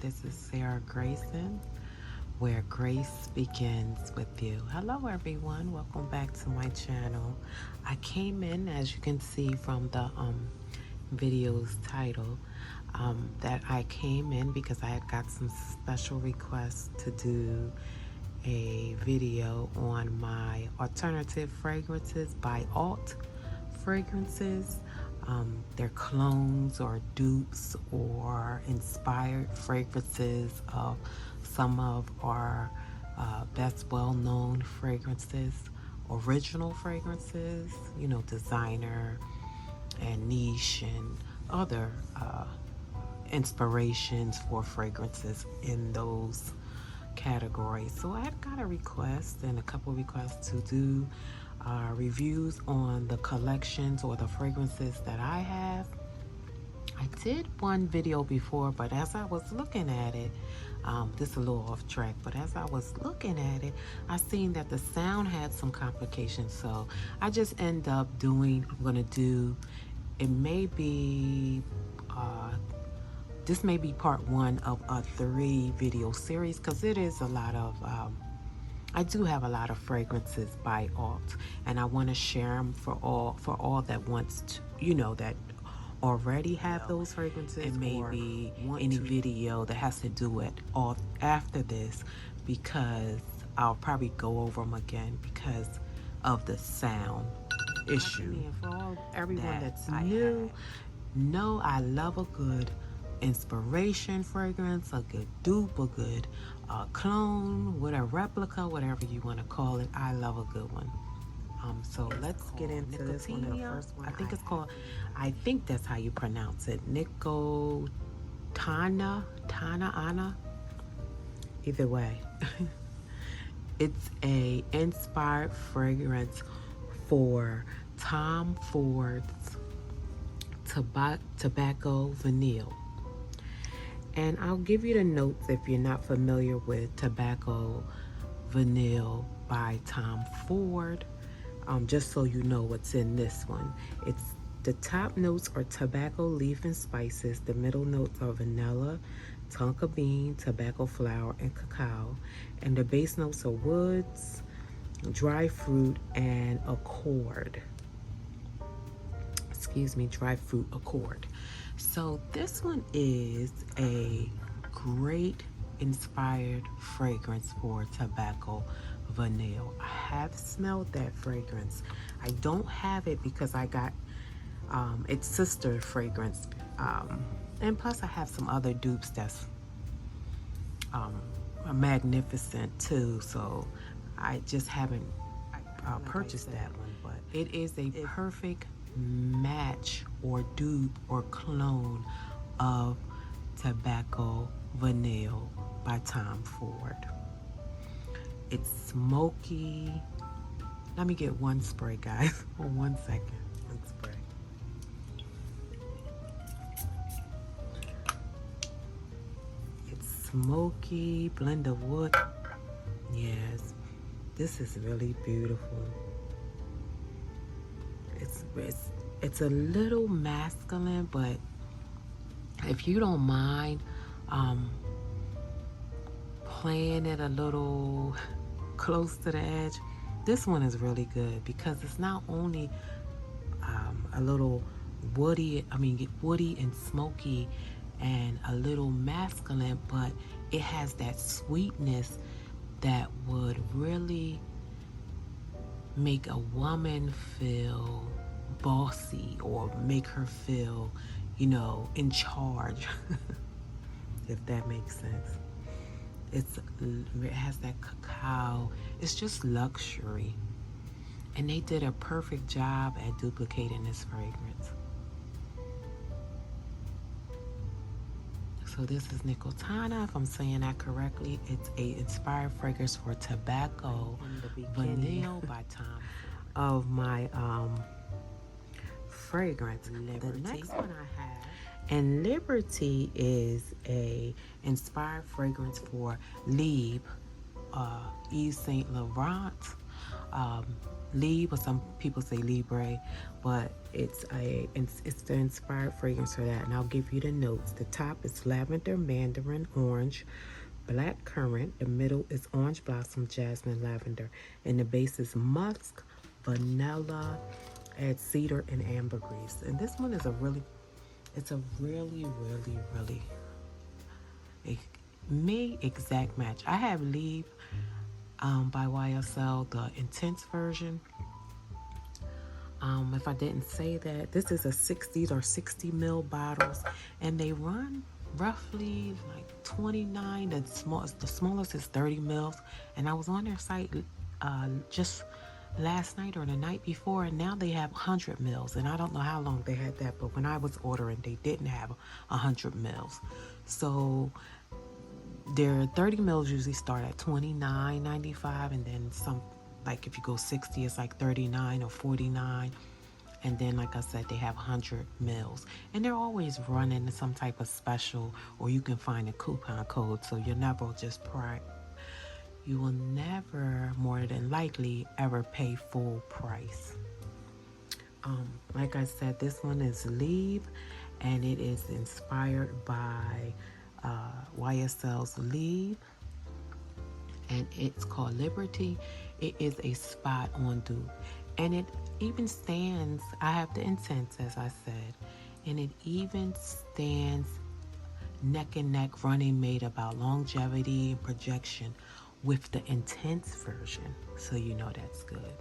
This is Sarah Grayson, where grace begins with you. Hello, everyone. Welcome back to my channel. I came in, as you can see from the video's title, that I came in because I had got some special requests to do a video on my alternative fragrances by Alt Fragrances. They're clones or dupes or inspired fragrances of some of our best well-known fragrances, original fragrances, you know, designer and niche and other inspirations for fragrances in those categories. So I had got a request and a couple requests to do reviews on the collections or the fragrances that I have. I did one video before, but as I was looking at it, this is a little off track, but as I was looking at it, I seen that the sound had some complications. So I just end up doing, I'm gonna do, it may be, this may be part one of a 3 video series, because it is a lot of, I do have a lot of fragrances by Alt, and I want to share them for all that wants to, you know, that already have those fragrances, and maybe any video that has to do it all after this, because I'll probably go over them again because of the sound issue. And for everyone that's new, know I love a good inspiration fragrance, a good dupe, a good clone, whatever, replica, whatever you want to call it. I love a good one. So let's get into this one. The first one, I think it's called, I think that's how you pronounce it, Nico Tana, Anna. Either way, it's a inspired fragrance for Tom Ford's Tobacco Vanille. And I'll give you the notes if you're not familiar with Tobacco Vanille by Tom Ford, just so you know what's in this one. It's the top notes are tobacco leaf and spices. The middle notes are vanilla, tonka bean, tobacco flower, and cacao. And the base notes are woods, dry fruit, and accord. Excuse me, dry fruit accord. So this one is a great inspired fragrance for Tobacco Vanille. I have smelled that fragrance. I don't have it because I got its sister fragrance, and plus I have some other dupes that's magnificent too, so I just haven't purchased that one. But it is a perfect match or dupe or clone of Tobacco Vanille by Tom Ford. It's smoky. Let me get one spray, guys. For 1 second. One spray. It's smoky, blend of wood. Yes, this is really beautiful. It's a little masculine, but if you don't mind playing it a little close to the edge, this one is really good because it's not only a little woody and smoky and a little masculine, but it has that sweetness that would really make a woman feel bossy or make her feel, you know, in charge. If that makes sense. It has that cacao. It's just luxury, and they did a perfect job at duplicating this fragrance. So this is Nico Tana, if I'm saying that correctly. It's a inspired fragrance for Tobacco Vanille by Tom of my fragrance. Liberty. The next one I have, and Liberty is a inspired fragrance for Yves Saint Laurent. Libre, or some people say Libre, but it's the inspired fragrance for that. And I'll give you the notes. The top is lavender, mandarin, orange, black currant. The middle is orange blossom, jasmine, lavender, and the base is musk, vanilla, add cedar and ambergris. And this one is it's a really, really, really me exact match. I have Libre by YSL, the intense version. If I didn't say that, this is these are 60 ml bottles, and they run roughly like 29. The smallest is 30 mils, and I was on their site just last night or the night before, and now they have 100 mils, and I don't know how long they had that, but when I was ordering, they didn't have 100 mils. So their 30 mils usually start at $29.95, and then some, like if you go 60, it's like $39 or $49. And then, like I said, they have 100 mils, and they're always running some type of special, or you can find a coupon code, so you will never more than likely ever pay full price. Like I said, this one is Libre, and it is inspired by YSL's Libre, and it's called Liberty. It is a spot on dupe, and it even stands, I have the intense as I said, and it even stands neck and neck, running mate about longevity and projection with the intense version, so you know that's good.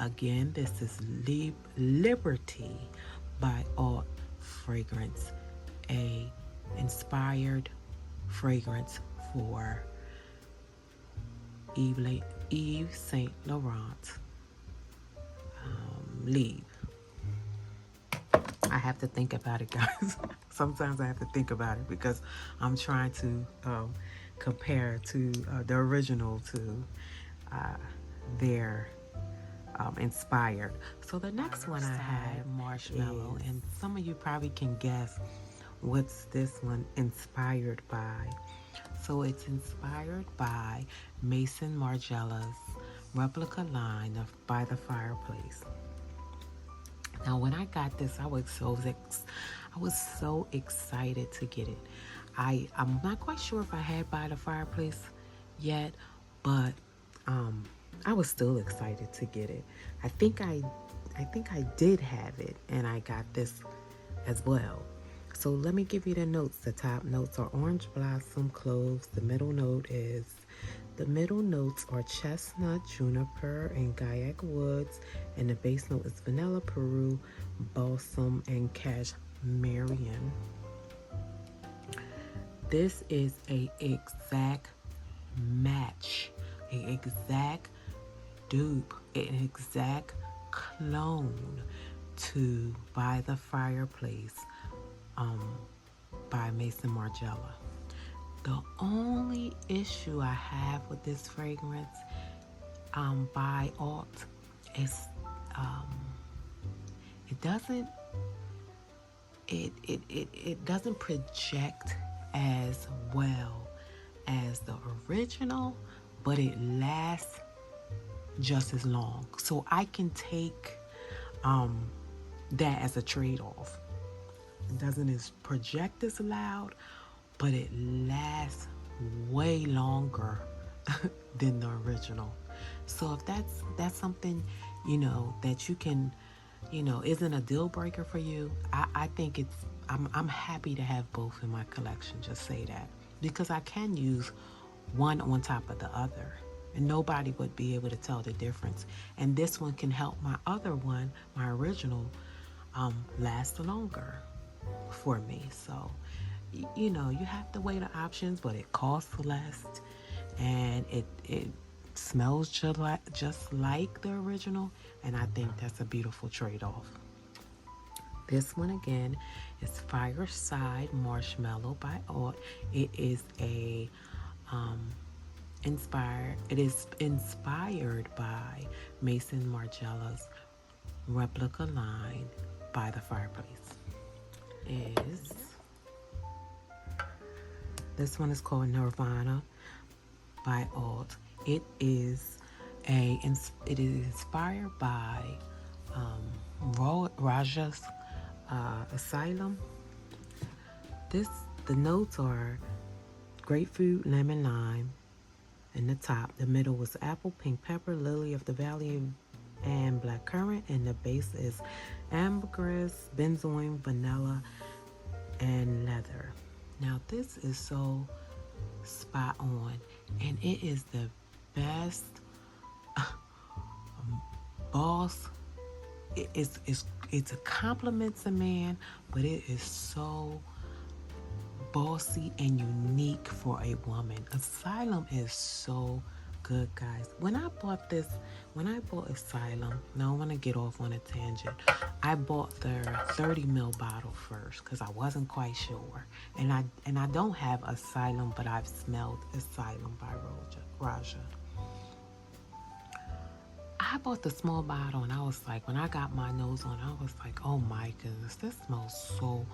Again, this is Liberty by Alt Fragrance, a inspired fragrance for Yves Saint Laurent Libre. I have to think about it, guys. Sometimes I have to think about it because I'm trying to compare to the original to their inspired. So the next one I have, Marshmallow, and some of you probably can guess what's this one inspired by. So it's inspired by Maison Margiela's replica line of By the Fireplace. Now, when I got this, I was so excited to get it. I'm not quite sure if I had By the Fireplace yet, but I was still excited to get it. I think I did have it, and I got this as well. So let me give you the notes. The top notes are orange blossom, cloves. The middle notes are chestnut, juniper, and gaiac woods, and the base note is vanilla, peru, balsam, and cashmerian. This is a exact match, an exact dupe, an exact clone to By the Fireplace by Maison Margiela. The only issue I have with this fragrance by Alt is it doesn't project as well as the original, but it lasts just as long. So I can take that as a trade-off. It doesn't project as loud, but it lasts way longer than the original. So if that's something, that you can, isn't a deal breaker for you, I think I'm happy to have both in my collection, just say that. Because I can use one on top of the other, and nobody would be able to tell the difference. And this one can help my other one, my original, last longer for me. So, you have to weigh the options, but it costs less, and it smells just like the original, and I think that's a beautiful trade-off. This one again is Fireside Marshmallow by Alt. It is inspired by Maison Margiela's replica line By the Fireplace. This one is called Nirvana by Alt. It is it is inspired by Raja's Asylum. The notes are grapefruit, lemon, lime in the top. The middle was apple, pink pepper, lily of the valley, and black currant. And the base is ambergris, benzoin, vanilla, and leather. Now this is so spot on, and it is the best boss. It's a compliment to man, but it is so bossy and unique for a woman. Asylum is so good, guys. When I bought Asylum, now I want to get off on a tangent. I bought their 30 ml bottle first because I wasn't quite sure. And I don't have Asylum, but I've smelled Asylum by Raja. I bought the small bottle and I was like, when I got my nose on, I was like, oh my goodness, this smells so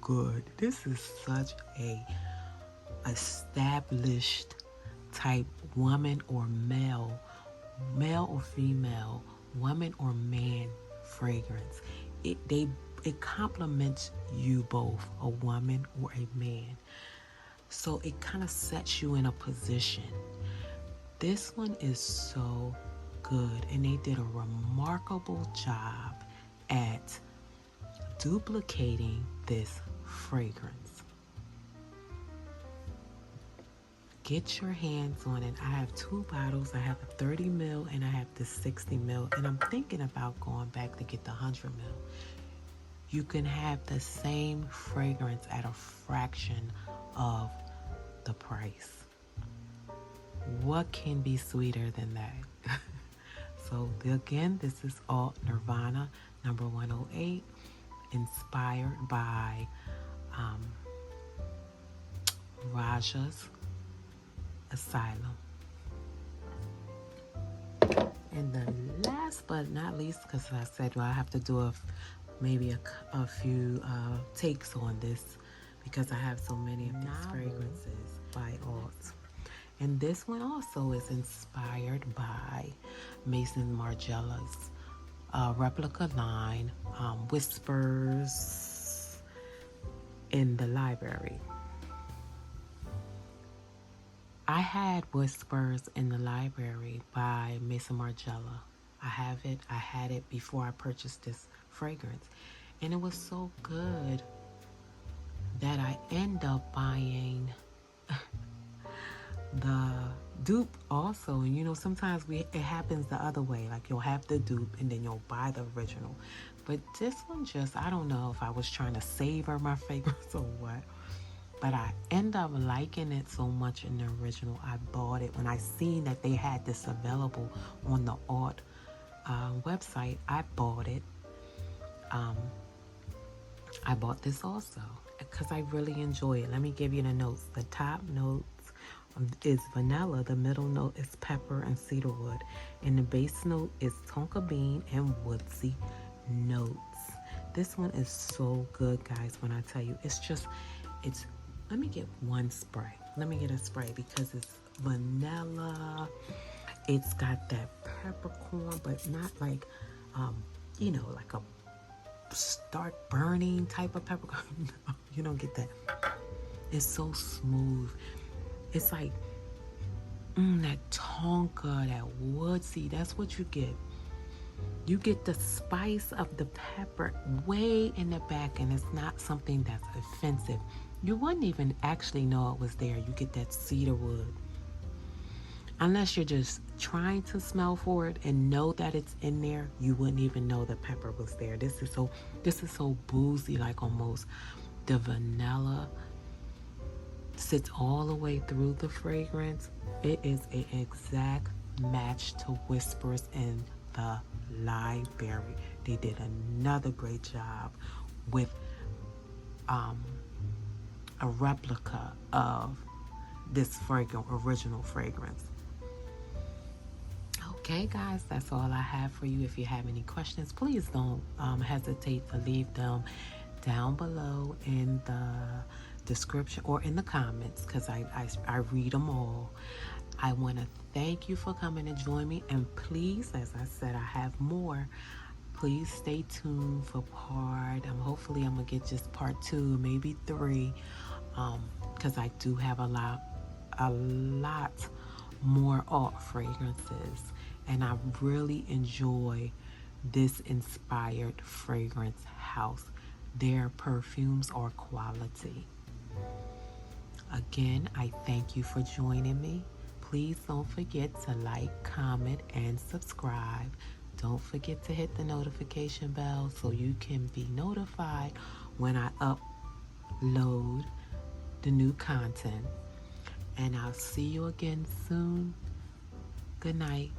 good. This is such a established type woman or male or female, woman or man fragrance. It complements you both, a woman or a man. So it kind of sets you in a position. This one is so good, and they did a remarkable job at duplicating this fragrance. Get your hands on it. I have 2 bottles. I have a 30 ml and I have the 60 ml, and I'm thinking about going back to get the 100 ml. You can have the same fragrance at a fraction of the price. What can be sweeter than that? So again, this is all Nirvana number 108, inspired by Raja's Asylum. And the last but not least, because I said, well, I have to do maybe a few takes on this because I have so many of these fragrances by Alt. And this one also is inspired by Maison Margiela's replica line, Whispers in the Library. I had Whispers in the Library by Maison Margiela. I had it before I purchased this fragrance. And it was so good that I end up buying the dupe also. And you know, sometimes it happens the other way. Like you'll have the dupe and then you'll buy the original. But this one I don't know if I was trying to savor my fragrance or what. But I end up liking it so much in the original. I bought it when I seen that they had this available on the Alt website. I bought it. I bought this also because I really enjoy it. Let me give you the notes. The top notes is vanilla. The middle note is pepper and cedarwood. And the base note is tonka bean and woodsy notes. This one is so good, guys, when I tell you. Let me get one spray. Let me get a spray because it's vanilla. It's got that peppercorn, but not like, like a start burning type of peppercorn. No, you don't get that. It's so smooth. It's like that tonka, that woodsy. That's what you get. You get the spice of the pepper way in the back, and it's not something that's offensive. You wouldn't even actually know it was there. You get that cedarwood. Unless you're just trying to smell for it and know that it's in there, you wouldn't even know the pepper was there. This is so boozy, like almost. The vanilla sits all the way through the fragrance. It is an exact match to Whispers in the Library. They did another great job with a replica of this original fragrance. Okay, guys, that's all I have for you. If you have any questions, please don't hesitate to leave them down below in the description or in the comments, because I read them all. I want to thank you for coming to join me. And please, as I said, I have more. Please stay tuned for hopefully I'm going to get just part 2, maybe 3, because I do have a lot more alt fragrances. And I really enjoy this inspired fragrance house. Their perfumes are quality. Again, I thank you for joining me. Please don't forget to like, comment, and subscribe. Don't forget to hit the notification bell so you can be notified when I upload the new content. And I'll see you again soon. Good night.